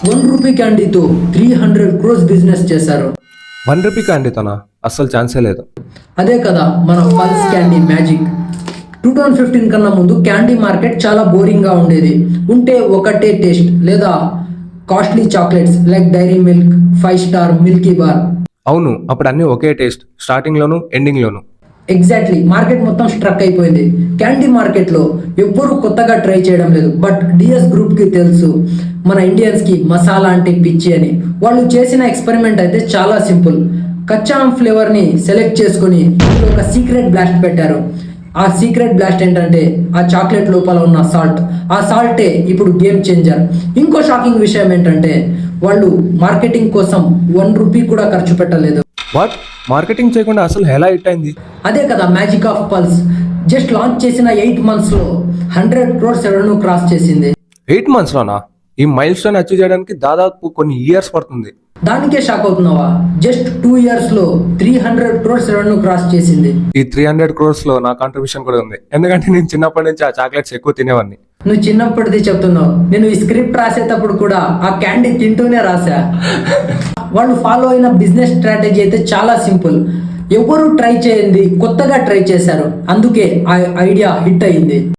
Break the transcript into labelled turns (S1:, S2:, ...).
S1: Rupee క్యాండీతో 300 crores business చేశారు.
S2: ₹1 క్యాండీతోనా? అస్సలు ఛాన్సే లేదు.
S1: అదే కదా మన పల్స్ క్యాండీ మ్యాజిక్. 2015 కన్నా ముందు క్యాండీ మార్కెట్ చాలా బోరింగ్ గా ఉండేది. ఉంటే ఒకటే టేస్ట్ లేదా costly chocolates like dairy milk, 5 star, milky bar.
S2: అవును, అప్పుడు అన్నీ ఒకే టేస్ట్, స్టార్టింగ్ లోను ఎండింగ్ లోను.
S1: ఎగ్జాక్ట్లీ, మార్కెట్ మొత్తం స్ట్రక్ అయిపోయింది. క్యాండీ మార్కెట్ లో ఎవ్వరూ కొత్తగా ట్రై చేయడం లేదు. బట్ డిఎస్ గ్రూప్ కి తెలుసు మన ఇండియన్స్ కి మసాలా అంటే పిచ్చి అని. వాళ్ళు చేసిన ఎక్స్పెరిమెంట్ అయితే చాలా సింపుల్. కచ్చా ఆమ్ ఫ్లేవర్ ని సెలెక్ట్ చేసుకుని ఒక సీక్రెట్ బ్లాస్ట్ పెట్టారు. ఆ సీక్రెట్ బ్లాస్ట్ ఏంటంటే ఆ చాక్లెట్ లోపల ఉన్న సాల్ట్. ఆ సాల్టే ఇప్పుడు గేమ్ చేంజర్. ఇంకో షాకింగ్ విషయం ఏంటంటే వాళ్ళు మార్కెటింగ్ కోసం ₹1 కూడా ఖర్చు పెట్టలేదు.
S2: వాట్? మార్కెటింగ్ చేయకుండా అసలు ఎలా హిట్ అయింది?
S1: అదే కదా magic of pulse. Just launch చేసిన 8 months లో 100 crores రెవెన్యూ క్రాస్ చేసింది.
S2: 8 months లోనా? ఈ మైల్ స్టోన్ అచీవ్ చేయడానికి దాదాపు కొన్ని ఇయర్స్ పడుతుంది.
S1: దానికే షాక్ అవుతున్నావా? జస్ట్ 2 years లో 300 crores రెవెన్యూ క్రాస్ చేసింది.
S2: ఈ 300 crores లో నా కాంట్రిబ్యూషన్ కూడా ఉంది. ఎందుకంటే నేను చిన్నప్పటి నుంచి ఆ చాక్లెట్స్ ఎక్కువ తినేవాడిని.
S1: నువ్వు చిన్నప్పటిది చెప్తున్నావు. నేను ఈ స్క్రిప్ట్ రాసేటప్పుడు కూడా ఆ క్యాండీ తింటూనే రాసా. వాళ్ళు ఫాలో అయిన బిజినెస్ స్ట్రాటజీ అయితే చాలా సింపుల్. ఎవరు ట్రై చేయండి కొత్తగా ట్రై చేశారు, అందుకే ఆ ఐడియా హిట్ అయింది.